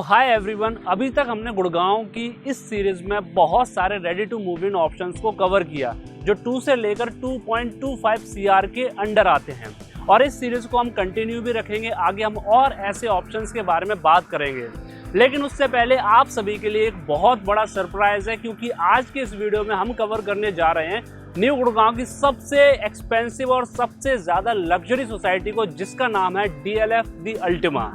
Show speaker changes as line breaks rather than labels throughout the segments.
Hi everyone, अभी तक हमने गुड़गांव की इस सीरीज में बहुत सारे ready to move in options को कवर किया जो 2 से लेकर 2.25 CR के अंडर आते हैं। और इस सीरीज को हम कंटिन्यू भी रखेंगे। आगे हम और ऐसे ऑप्शंस के बारे में बात करेंगे, लेकिन उससे पहले आप सभी के लिए एक बहुत बड़ा सरप्राइज है, क्योंकि आज के इस वीडियो में हम कवर करने जा रहे हैं न्यू गुड़गांव की सबसे एक्सपेंसिव और सबसे ज़्यादा लग्जरी सोसाइटी को, जिसका नाम है DLF दी अल्टिमा।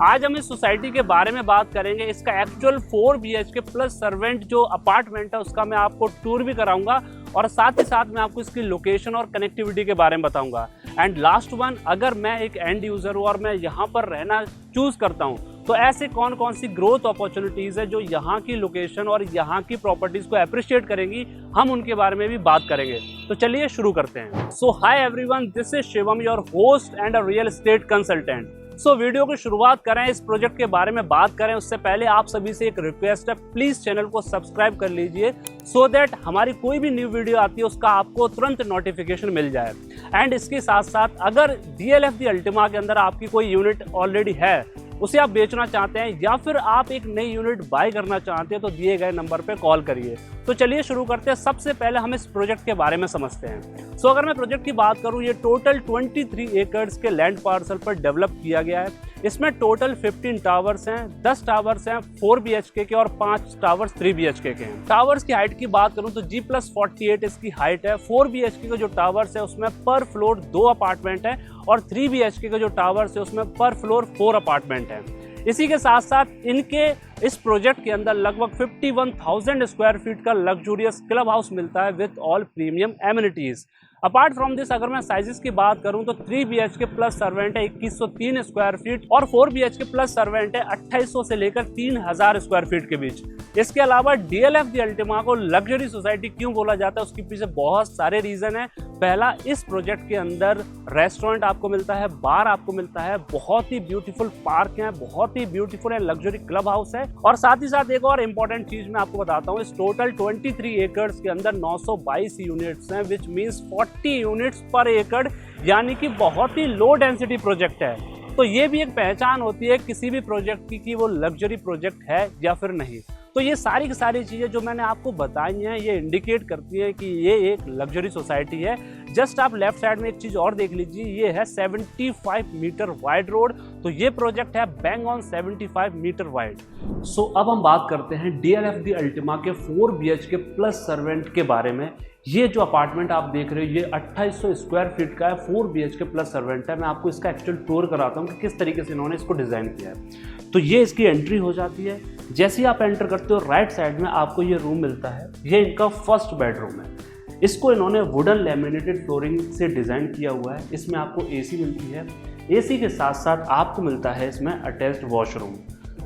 आज हम इस सोसाइटी के बारे में बात करेंगे। इसका एक्चुअल 4 BHK प्लस सर्वेंट जो अपार्टमेंट है उसका मैं आपको टूर भी कराऊंगा, और साथ ही साथ मैं आपको इसकी लोकेशन और कनेक्टिविटी के बारे में बताऊंगा। एंड लास्ट वन, अगर मैं एक एंड यूज़र हूँ और मैं यहाँ पर रहना चूज़ करता हूँ, तो ऐसे कौन कौन सी ग्रोथ अपॉर्चुनिटीज़ है जो यहाँ की लोकेशन और यहाँ की प्रॉपर्टीज़ को अप्रिशिएट करेंगी, हम उनके बारे में भी बात करेंगे। तो चलिए शुरू करते हैं। So hi everyone, this is Shivam, your host and a real estate consultant. So video की शुरुआत करें, इस प्रोजेक्ट के बारे में बात करें उससे पहले आप सभी से एक रिक्वेस्ट है, प्लीज चैनल को सब्सक्राइब कर लीजिए सो दैट हमारी कोई भी न्यू वीडियो आती है उसका आपको तुरंत नोटिफिकेशन मिल जाए। एंड इसके साथ साथ अगर DLF दी अल्टिमा के अंदर आपकी कोई यूनिट ऑलरेडी है, उसे आप बेचना चाहते हैं या फिर आप एक नई यूनिट बाय करना चाहते हैं, तो दिए गए नंबर पे कॉल करिए। तो चलिए शुरू करते हैं। सबसे पहले हम इस प्रोजेक्ट के बारे में समझते हैं। सो अगर मैं प्रोजेक्ट की बात करूं, ये टोटल 23 एकड़्स के लैंड पार्सल पर डेवलप किया गया है। इसमें टोटल 15 टावर्स हैं, 10 टावर्स हैं 4 BHK के और 5 टावर्स 3 BHK के हैं। टावर्स की हाइट की बात करूं तो G+48 इसकी हाइट है। 4 BHK के जो टावर्स है उसमें पर फ्लोर 2 अपार्टमेंट है, और 3 BHK के जो टावर्स है उसमें पर फ्लोर 4 अपार्टमेंट है। इसी के साथ साथ इनके इस प्रोजेक्ट के अंदर लगभग 51,000 स्क्वायर फीट का लग्जूरियस क्लब हाउस मिलता है with all premium amenities. Apart from this, अगर मैं साइजेस की बात करूं तो 3 BHK प्लस सर्वेंट है 2103 स्क्वायर फीट, और 4 BHK प्लस सर्वेंट है 2800 से लेकर 3000 स्क्वायर फीट के बीच। इसके अलावा DLF दी अल्टिमा को लग्जरी सोसाइटी क्यों बोला जाता है, उसके पीछे बहुत सारे रीजन है। पहला, इस प्रोजेक्ट के अंदर रेस्टोरेंट आपको मिलता है, बार आपको मिलता है, बहुत ही ब्यूटीफुल पार्क है, बहुत ही beautiful and luxury club house है, और साथ ही साथ एक और इम्पोर्टेंट चीज मैं आपको बताता हूँ। इस टोटल 23 एकड़्स के अंदर 922 यूनिट्स हैं, विच मीन्स 40 यूनिट्स पर एकड़, यानी कि बहुत ही लो डेंसिटी प्रोजेक्ट है। तो ये भी एक पहचान होती है किसी भी प्रोजेक्ट की कि वो लग्जरी प्रोजेक्ट है या फिर नहीं। तो ये सारी की सारी चीज़ें जो मैंने आपको बताई हैं, ये इंडिकेट करती हैं कि ये एक लग्जरी सोसाइटी है। जस्ट आप लेफ्ट साइड में एक चीज़ और देख लीजिए, ये है 75 मीटर वाइड रोड। तो ये प्रोजेक्ट है बैंग ऑन 75 मीटर वाइड। सो अब हम बात करते हैं DLF दी अल्टिमा के 4 BHK प्लस सर्वेंट के बारे में। ये जो अपार्टमेंट आप देख रहे हो, ये 2800 स्क्वायर फीट का है, 4 BHK प्लस सर्वेंट है। मैं आपको इसका एक्चुअल टूर कराता हूँ कि किस तरीके से इन्होंने इसको डिज़ाइन किया है। तो ये इसकी एंट्री हो जाती है। जैसे ही आप एंटर करते हो, राइट साइड में आपको ये रूम मिलता है। ये इनका फर्स्ट बेडरूम है। इसको इन्होंने वुडन लैमिनेटेड फ्लोरिंग से डिज़ाइन किया हुआ है। इसमें आपको AC मिलती है। AC के साथ साथ आपको मिलता है इसमें अटैच्ड वॉशरूम।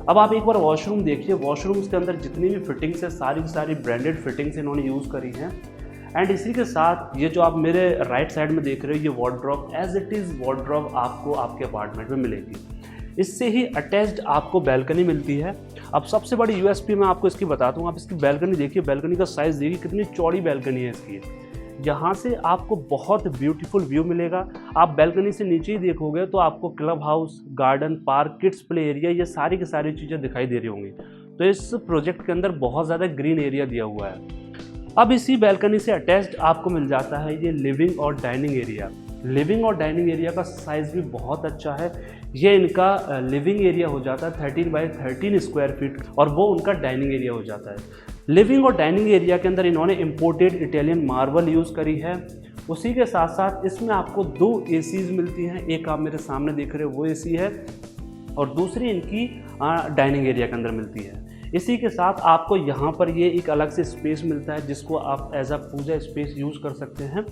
अब आप एक बार वॉशरूम देखिए। वॉशरूम्स के अंदर जितनी भी फिटिंग्स है, सारी की सारी ब्रांडेड फिटिंग्स इन्होंने यूज़ करी हैं। एंड इसी के साथ ये जो आप मेरे राइट साइड में देख रहे हो, ये wardrobe as it is wardrobe आपको आपके अपार्टमेंट में मिलेगी। इससे ही अटैच्ड आपको बैल्कनी मिलती है। अब सबसे बड़ी USP मैं आपको इसकी बताता हूँ। आप इसकी बैल्कनी देखिए, बैल्कनी का साइज़ देखिए, कितनी चौड़ी बैल्कनी है इसकी। यहाँ से आपको बहुत ब्यूटीफुल व्यू मिलेगा। आप बैल्कनी से नीचे ही देखोगे तो आपको club house, garden, park, kids play area, ये सारी की सारी चीज़ें दिखाई दे रही होंगी। तो इस प्रोजेक्ट के अंदर बहुत ज़्यादा ग्रीन एरिया दिया हुआ है। अब इसी बैल्कनी से अटैच्ड आपको मिल जाता है ये लिविंग और डाइनिंग एरिया। लिविंग और डाइनिंग एरिया का साइज़ भी बहुत अच्छा है। ये इनका लिविंग एरिया हो जाता है 13 बाई 13 स्क्वायर फीट, और वो उनका डाइनिंग एरिया हो जाता है। लिविंग और डाइनिंग एरिया के अंदर इन्होंने इम्पोर्टेड इटालियन मार्बल यूज़ करी है। उसी के साथ साथ इसमें आपको 2 ACs मिलती हैं। एक आप मेरे सामने देख रहे हो वो AC है, और दूसरी इनकी डाइनिंग एरिया के अंदर मिलती है। इसी के साथ आपको यहाँ पर ये एक अलग से स्पेस मिलता है, जिसको आप as a puja space use कर सकते हैं।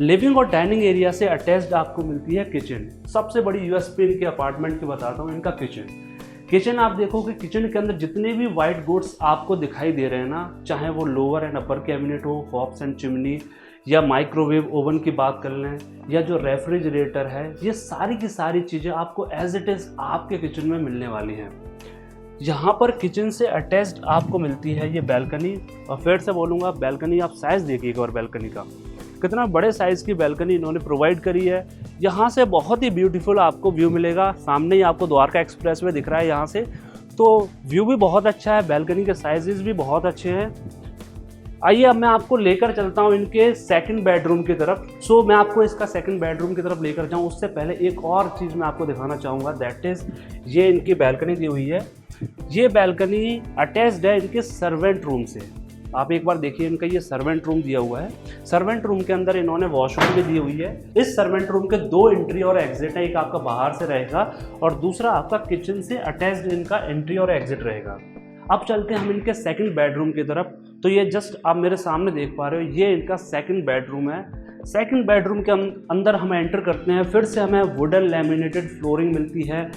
लिविंग और डाइनिंग एरिया से अटैच्ड आपको मिलती है किचन। सबसे बड़ी USP इनके अपार्टमेंट की बताता हूँ, इनका किचन आप देखोगे, किचन के अंदर जितने भी वाइट गुड्स आपको दिखाई दे रहे हैं ना, चाहे वो लोअर एंड अपर कैबिनेट हो, हॉब्स एंड चिमनी, या माइक्रोवेव ओवन की बात कर लें, या जो रेफ्रिजरेटर है, ये सारी की सारी चीज़ें आपको एज इट इज़ आपके किचन में मिलने वाली हैं। यहाँ पर किचन से अटैच्ड आपको मिलती है ये बैल्कनी। और फिर से बोलूँगा, बैल्कनी आप साइज़ देखिए एक बार बैल्कनी का, कितना बड़े साइज़ की बैल्कनी इन्होंने प्रोवाइड करी है। यहाँ से बहुत ही ब्यूटीफुल आपको व्यू मिलेगा। सामने ही आपको द्वारका एक्सप्रेसवे दिख रहा है यहाँ से, तो व्यू भी बहुत अच्छा है, बैल्कनी के साइजेस भी बहुत अच्छे हैं। आइए अब मैं आपको लेकर चलता हूँ इनके सेकंड बेडरूम की तरफ। सो मैं आपको इसका सेकंड बेडरूम की तरफ लेकर जाऊँ उससे पहले एक और चीज़ मैं आपको दिखाना चाहूँगा, दैट इज़ ये इनकी बैल्कनी दी हुई है। ये बैल्कनी अटैच्ड है इनके सर्वेंट रूम से। आप एक बार देखिए, इनका ये सर्वेंट रूम दिया हुआ है। सर्वेंट रूम के अंदर इन्होंने वॉशरूम भी दी हुई है। इस सर्वेंट रूम के 2 एंट्री और एग्जिट है, एक आपका बाहर से रहेगा और दूसरा आपका किचन से अटैच्ड इनका एंट्री और एग्जिट रहेगा। अब चलते हैं हम इनके सेकंड बेडरूम की तरफ। तो ये जस्ट आप मेरे सामने देख पा रहे हो, ये इनका सेकंड बेडरूम है। सेकंड बेडरूम के अंदर हम एंटर करते हैं, फिर से हमें वुडन लैमिनेटेड फ्लोरिंग मिलती है।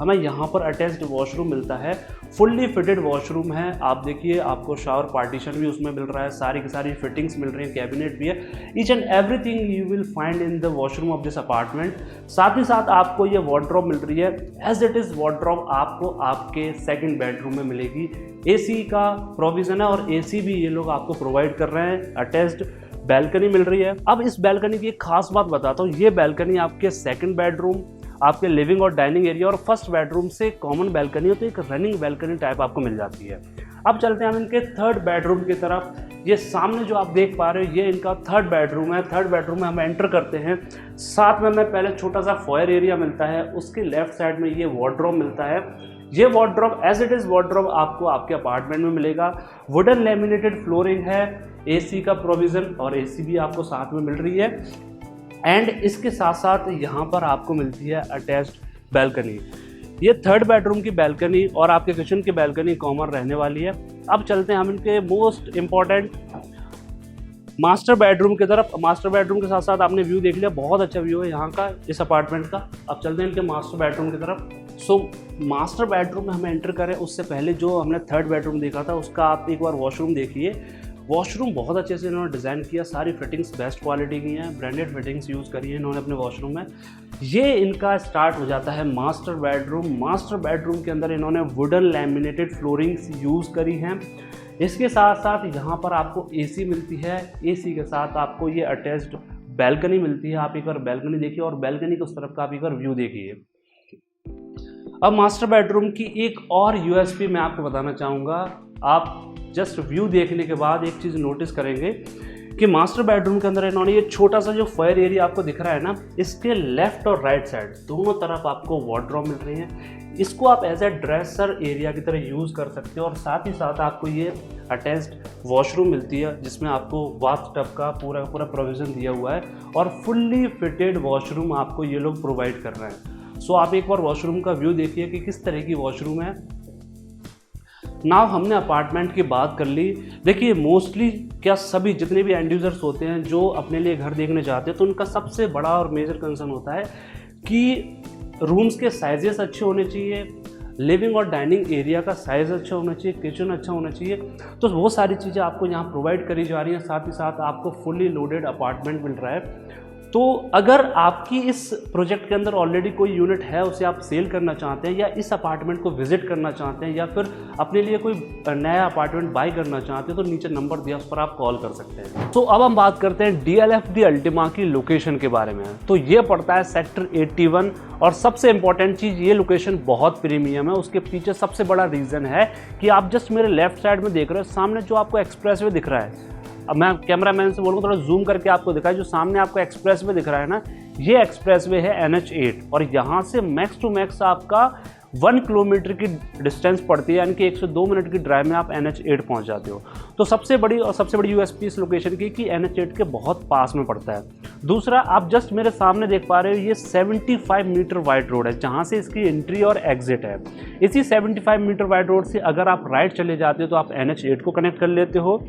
हमें यहाँ पर अटैच्ड वॉशरूम मिलता है, फुल्ली फिटेड वॉशरूम है। आप देखिए, आपको शावर पार्टीशन भी उसमें मिल रहा है, सारी की सारी फिटिंग्स मिल रही हैं, कैबिनेट भी है। Each and everything you will find in the washroom of this apartment. साथ ही साथ आपको ये वार्डरोब मिल रही है, एज इट इज़ वार्डरोब आपको आपके सेकंड बेडरूम में मिलेगी। एसी का प्रोविज़न है और एसी भी ये लोग आपको प्रोवाइड कर रहे हैं। अटैच्ड बैल्कनी मिल रही है। अब इस बैल्कनी की एक खास बात बताता हूँ, ये बैल्कनी आपके सेकंड बेडरूम, आपके लिविंग और डाइनिंग एरिया और फर्स्ट बेडरूम से कॉमन बैल्कनी हो, तो एक रनिंग बैल्कनी टाइप आपको मिल जाती है। अब चलते हैं हम इनके थर्ड बेडरूम की तरफ। ये सामने जो आप देख पा रहे हो, ये इनका थर्ड बेडरूम है। थर्ड बेडरूम में हम एंटर करते हैं, साथ में हमें पहले छोटा सा फॉयर एरिया मिलता है, उसके लेफ्ट साइड में ये वार्डरोब मिलता है। ये wardrobe as it is wardrobe आपको आपके अपार्टमेंट में मिलेगा। वुडन लैमिनेटेड फ्लोरिंग है, एसी का प्रोविज़न और एसी भी आपको साथ में मिल रही है। एंड इसके साथ साथ यहाँ पर आपको मिलती है अटैच्ड बैल्कनी। ये थर्ड बेडरूम की बैल्कनी और आपके किचन की बैल्कनी कॉमन रहने वाली है। अब चलते हैं हम इनके मोस्ट इम्पॉर्टेंट मास्टर बेडरूम की तरफ। मास्टर बेडरूम के साथ साथ आपने व्यू देख लिया, बहुत अच्छा व्यू है यहाँ का, इस अपार्टमेंट का। अब चलते हैं इनके मास्टर बेडरूम की तरफ। सो मास्टर बेडरूम में हम एंटर करें उससे पहले जो हमने थर्ड बेडरूम देखा था उसका आप एक बार वॉशरूम देखिए। वॉशरूम बहुत अच्छे से इन्होंने डिज़ाइन किया, सारी फिटिंग्स बेस्ट क्वालिटी की हैं, ब्रांडेड फिटिंग्स यूज़ करी है इन्होंने अपने वॉशरूम में। ये इनका स्टार्ट हो जाता है मास्टर बेडरूम। मास्टर बेडरूम के अंदर इन्होंने वुडन लैमिनेटेड फ्लोरिंग्स यूज़ करी हैं। इसके साथ साथ यहाँ पर आपको एसी मिलती है, एसी के साथ आपको ये अटैच्ड बैल्कनी मिलती है। आप एक बार बैल्कनी देखिए और बैल्कनी के उस तरफ का आप एक बार व्यू देखिए। अब मास्टर बेडरूम की एक और यूएसपी मैं आपको बताना चाहूँगा। आप जस्ट व्यू देखने के बाद एक चीज़ नोटिस करेंगे कि मास्टर बेडरूम के अंदर इन्होंने ये छोटा सा जो फायर एरिया आपको दिख रहा है ना, इसके लेफ्ट और राइट साइड दोनों तरफ आपको वार्डरोब मिल रही है। इसको आप एज ए ड्रेसर एरिया की तरह यूज़ कर सकते हो और साथ ही साथ आपको ये अटैच्ड वॉशरूम मिलती है जिसमें आपको बाथ टब का पूरा प्रोविज़न दिया हुआ है और फुल्ली फिटेड वॉशरूम आपको ये लोग प्रोवाइड कर रहे हैं। सो आप एक बार वॉशरूम का व्यू देखिए कि किस तरह की वॉशरूम है। नाउ हमने अपार्टमेंट की बात कर ली। देखिए मोस्टली क्या सभी जितने भी एंड यूज़र्स होते हैं जो अपने लिए घर देखने जाते हैं तो उनका सबसे बड़ा और मेजर कंसर्न होता है कि रूम्स के साइजेस अच्छे होने चाहिए, लिविंग और डाइनिंग एरिया का साइज़ अच्छा होना चाहिए, किचन अच्छा होना चाहिए। तो वो सारी चीज़ें आपको यहाँ प्रोवाइड करी जा रही हैं। साथ ही साथ आपको फुल्ली लोडेड अपार्टमेंट मिल रहा है। तो अगर आपकी इस प्रोजेक्ट के अंदर ऑलरेडी कोई यूनिट है, उसे आप सेल करना चाहते हैं या इस अपार्टमेंट को विजिट करना चाहते हैं या फिर अपने लिए कोई नया अपार्टमेंट बाय करना चाहते हैं तो नीचे नंबर दिया, उस पर आप कॉल कर सकते हैं। तो अब हम बात करते हैं DLF दी अल्टिमा की लोकेशन के बारे में। तो ये पड़ता है सेक्टर 81 और सबसे इंपॉर्टेंट चीज़, ये लोकेशन बहुत प्रीमियम है। उसके पीछे सबसे बड़ा रीज़न है कि आप जस्ट मेरे लेफ्ट साइड में देख रहे हो, सामने जो आपको एक्सप्रेसवे दिख रहा है। अब मैं कैमरामैन से बोलूँगा थोड़ा जूम करके आपको दिखाए, जो सामने आपको एक्सप्रेसवे दिख रहा है ना, ये एक्सप्रेसवे है NH8 और यहाँ से मैक्स टू मैक्स आपका 1 किलोमीटर की डिस्टेंस पड़ती है, यानी कि 1 से 2 मिनट की ड्राइव में आप NH8 पहुँच जाते हो। तो सबसे बड़ी USP इस लोकेशन की कि NH8 के बहुत पास में पड़ता है। दूसरा, आप जस्ट मेरे सामने देख पा रहे हो, ये 75 मीटर वाइड रोड है जहाँ से इसकी एंट्री और एग्जिट है। इसी 75 मीटर वाइड रोड से अगर आप राइट चले जाते हो तो आप NH8 को कनेक्ट कर लेते हो।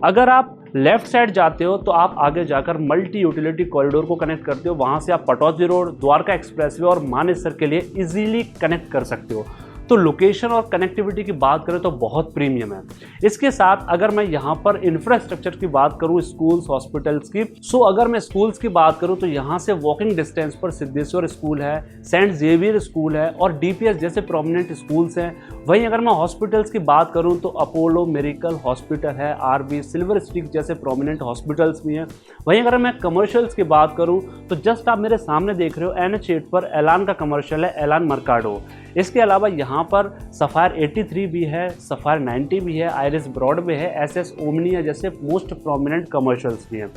अगर आप लेफ्ट साइड जाते हो तो आप आगे जाकर मल्टी यूटिलिटी कॉरिडोर को कनेक्ट करते हो। वहाँ से आप पटौदी रोड, द्वारका एक्सप्रेसवे और मानेसर के लिए इजीली कनेक्ट कर सकते हो। तो लोकेशन और कनेक्टिविटी की बात करें तो बहुत प्रीमियम है। इसके साथ अगर मैं यहाँ पर इंफ्रास्ट्रक्चर की बात करूँ, स्कूल्स, हॉस्पिटल्स की, सो अगर मैं स्कूल्स की बात करूँ तो यहाँ से वॉकिंग डिस्टेंस पर सिद्धेश्वर स्कूल है, सेंट जेवियर स्कूल है और DPS जैसे प्रोमिनेंट स्कूल्स हैं। वहीं अगर मैं हॉस्पिटल्स की बात करूँ तो अपोलो मेडिकल हॉस्पिटल है, RB, सिल्वर स्टिक जैसे प्रोमिनेंट हॉस्पिटल्स भी हैं। वहीं अगर मैं कमर्शियल्स की बात करूँ तो जस्ट आप मेरे सामने देख रहे हो NH8 पर एलान का कमर्शियल है, एलान मर्काडो। इसके अलावा यहाँ पर सफायर 83 भी है, सफायर 90 भी है, आइरिस ब्रॉड भी है, एसएस ओमनिया जैसे मोस्ट प्रोमिनेंट कमर्शियल्स भी हैं।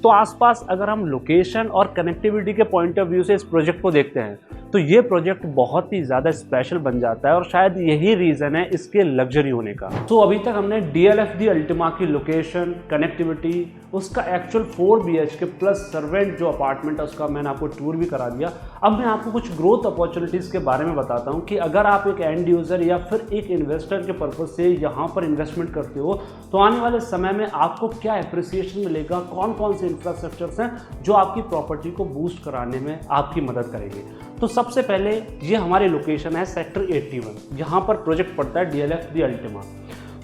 तो आसपास अगर हम लोकेशन और कनेक्टिविटी के पॉइंट ऑफ व्यू से इस प्रोजेक्ट को देखते हैं तो ये प्रोजेक्ट बहुत ही ज़्यादा स्पेशल बन जाता है और शायद यही रीज़न है इसके लग्जरी होने का। तो अभी तक हमने DLF दी अल्टिमा की लोकेशन, कनेक्टिविटी, उसका एक्चुअल 4 BHK प्लस सर्वेंट जो अपार्टमेंट है उसका मैंने आपको टूर भी करा दिया। अब मैं आपको कुछ ग्रोथ अपॉर्चुनिटीज़ के बारे में बताता हूँ कि अगर आप एक एंड यूज़र या फिर एक इन्वेस्टर के पर्पज़ से यहाँ पर इन्वेस्टमेंट करते हो तो आने वाले समय में आपको क्या एप्रिसिएशन मिलेगा, कौन कौन से इंफ्रास्ट्रक्चर्स हैं जो आपकी प्रॉपर्टी को बूस्ट कराने में आपकी मदद करेंगे। तो सबसे पहले ये हमारी लोकेशन है सेक्टर 81, यहाँ पर प्रोजेक्ट पड़ता है DLF दी अल्टिमा।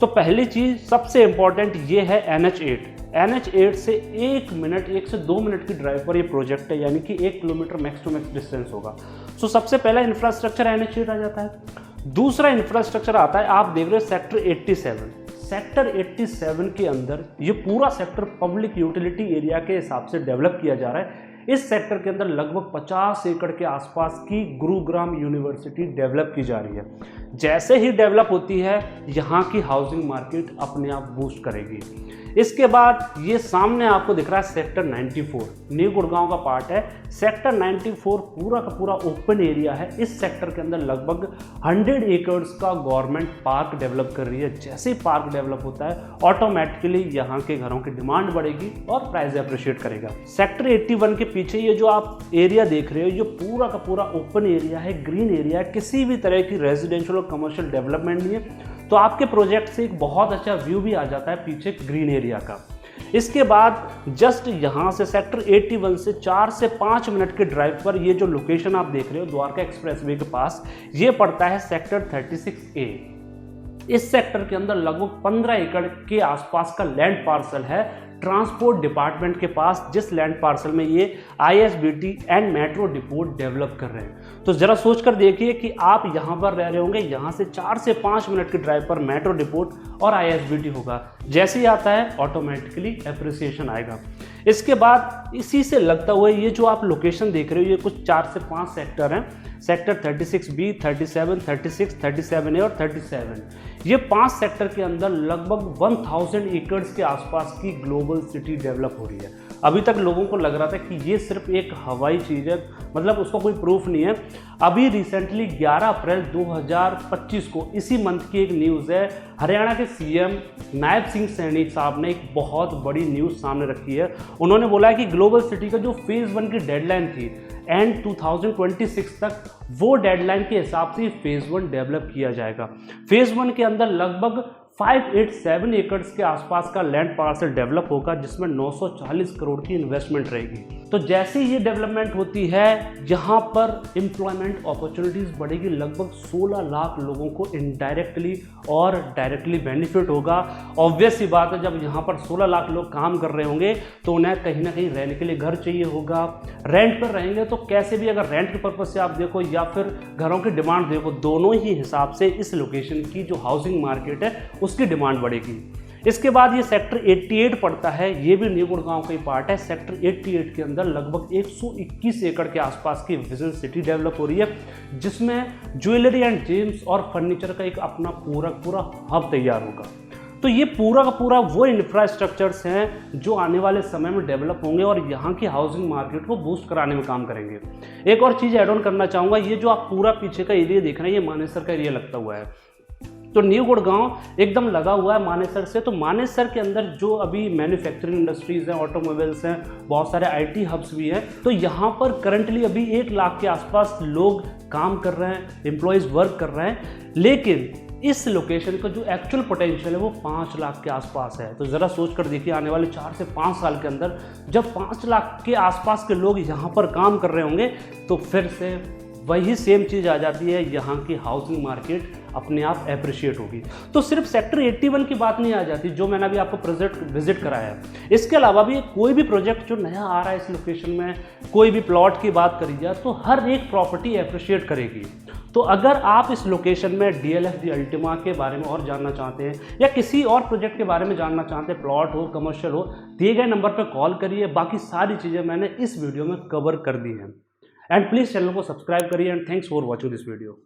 तो पहली चीज़ सबसे इम्पॉर्टेंट ये है NH8 से 1 से 2 मिनट की ड्राइव पर ये प्रोजेक्ट है, यानी कि 1 kilometre max to max distance होगा। सो सबसे पहला इंफ्रास्ट्रक्चर NH8 आ जाता है। दूसरा इंफ्रास्ट्रक्चर आता है, आप देख रहे हो सेक्टर 87। सेक्टर 87 के अंदर ये पूरा सेक्टर पब्लिक यूटिलिटी एरिया के हिसाब से डेवलप किया जा रहा है। इस सेक्टर के अंदर लगभग 50 एकड़ के आसपास की गुरुग्राम यूनिवर्सिटी डेवलप की जा रही है। जैसे ही डेवलप होती है यहाँ की हाउसिंग मार्केट अपने आप बूस्ट करेगी। इसके बाद ये सामने आपको दिख रहा है सेक्टर 94, न्यू गुड़गांव का पार्ट है। सेक्टर 94 पूरा का पूरा ओपन एरिया है। इस सेक्टर के अंदर लगभग 100 एकड़्स का गवर्नमेंट पार्क डेवलप कर रही है। जैसे ही पार्क डेवलप होता है ऑटोमेटिकली यहाँ के घरों की डिमांड बढ़ेगी और प्राइस अप्रिशिएट करेगा। सेक्टर 81 के पीछे ये जो आप एरिया देख रहे हो ये पूरा का पूरा ओपन एरिया है, ग्रीन एरिया है, किसी भी तरह की रेजिडेंशियल और कमर्शियल डेवलपमेंट नहीं है। तो आपके प्रोजेक्ट से एक बहुत अच्छा व्यू भी आ जाता है पीछे ग्रीन एरिया का। इसके बाद जस्ट यहाँ से सेक्टर 81 से 4 से 5 मिनट के ड्राइव पर ये जो लोकेशन आप देख रहे हो द्वारका एक्सप्रेसवे के पास, ये पड़ता है सेक्टर 36A। इस सेक्टर के अंदर लगभग 15 एकड़ के आसपास का लैंड पार्सल है ट्रांसपोर्ट डिपार्टमेंट के पास, जिस लैंड पार्सल में ये ISBT and metro depot develop कर रहे हैं। तो ज़रा सोच कर देखिए कि आप यहाँ पर रह रहे होंगे, यहाँ से 4 से 5 मिनट की ड्राइव पर मेट्रो डिपो और ISBT होगा। जैसे ही आता है ऑटोमेटिकली एप्रिसिएशन आएगा। इसके बाद इसी से लगता हुआ ये जो आप लोकेशन देख रहे हो ये कुछ 4 से 5 सेक्टर हैं, सेक्टर 36B, 37, 36, 37A और 37। ये 5 सेक्टर के अंदर लगभग 1000 एकड़्स के आसपास की ग्लोबल सिटी डेवलप हो रही है। अभी तक लोगों को लग रहा था कि ये सिर्फ एक हवाई चीज़ है, मतलब उसका कोई प्रूफ नहीं है। अभी रिसेंटली 11 अप्रैल 2025 को इसी मंथ की एक न्यूज़ है, हरियाणा के CM नायब सिंह सैनी साहब ने एक बहुत बड़ी न्यूज़ सामने रखी है। उन्होंने बोला है कि ग्लोबल सिटी का जो फेज़ 1 की डेडलाइन थी एंड 2026 तक, वो डेडलाइन के हिसाब से फेज़ 1 डेवलप किया जाएगा। फेज़ 1 के अंदर लगभग 587 एकड़्स के आसपास का लैंड पार्सल डेवलप होगा, जिसमें 940 करोड़ की इन्वेस्टमेंट रहेगी। तो जैसे ये डेवलपमेंट होती है यहाँ पर एम्प्लॉयमेंट अपॉर्चुनिटीज़ बढ़ेगी। लगभग 16 लाख लोगों को इनडायरेक्टली और डायरेक्टली बेनिफिट होगा। ऑब्वियस सी बात है, जब यहाँ पर 16 लाख लोग काम कर रहे होंगे तो उन्हें कहीं ना कहीं रहने के लिए घर चाहिए होगा। रेंट पर रहेंगे तो कैसे भी, अगर रेंट के पर्पज़ से आप देखो या फिर घरों की डिमांड देखो, दोनों ही हिसाब से इस लोकेशन की जो हाउसिंग मार्केट है उसकी डिमांड बढ़ेगी। इसके बाद ये सेक्टर 88 पड़ता है, ये भी न्यू गुड़गांव का ही पार्ट है। सेक्टर 88 के अंदर लगभग 121 एकड़ के आसपास की विजन सिटी डेवलप हो रही है, जिसमें ज्वेलरी एंड जेम्स और फर्नीचर का एक अपना पूरा हब तैयार होगा। तो ये पूरा का पूरा वो इंफ्रास्ट्रक्चर्स हैं जो आने वाले समय में डेवलप होंगे और यहाँ की हाउसिंग मार्केट को बूस्ट कराने में काम करेंगे। एक और चीज़ ऐड ऑन करना चाहूँगा, ये जो आप पूरा पीछे का एरिया देख रहे हैं ये मानेसर का एरिया लगता हुआ है। तो न्यू गुड़गांव एकदम लगा हुआ है मानेसर से। तो मानेसर के अंदर जो अभी मैन्युफैक्चरिंग इंडस्ट्रीज़ हैं, ऑटोमोबाइल्स हैं, बहुत सारे IT हब्स भी हैं। तो यहाँ पर करंटली अभी 1 लाख के आसपास लोग काम कर रहे हैं, एम्प्लॉयज़ वर्क कर रहे हैं। लेकिन इस लोकेशन का जो एक्चुअल पोटेंशियल है वो 5 लाख के आसपास है। तो ज़रा सोच कर देखिए, आने वाले 4 से 5 साल के अंदर जब 5 लाख के आसपास के लोग यहाँ पर काम कर रहे होंगे तो फिर से वही सेम चीज़ आ जाती है, यहाँ की हाउसिंग मार्केट अपने आप एप्रिशिएट होगी। तो सिर्फ सेक्टर 81 की बात नहीं आ जाती जो मैंने अभी आपको प्रोजेक्ट विजिट कराया है। इसके अलावा भी कोई भी प्रोजेक्ट जो नया आ रहा है इस लोकेशन में, कोई भी प्लॉट की बात करी जाए तो हर एक प्रॉपर्टी एप्रिशिएट करेगी। तो अगर आप इस लोकेशन में DLF दी अल्टिमा के बारे में और जानना चाहते हैं या किसी और प्रोजेक्ट के बारे में जानना चाहते हैं, प्लॉट हो, कमर्शियल हो, दिए गए नंबर पर कॉल करिए। बाकी सारी चीज़ें मैंने इस वीडियो में कवर कर दी हैं। एंड प्लीज़ चैनल को सब्सक्राइब करिए and thanks for watching this video.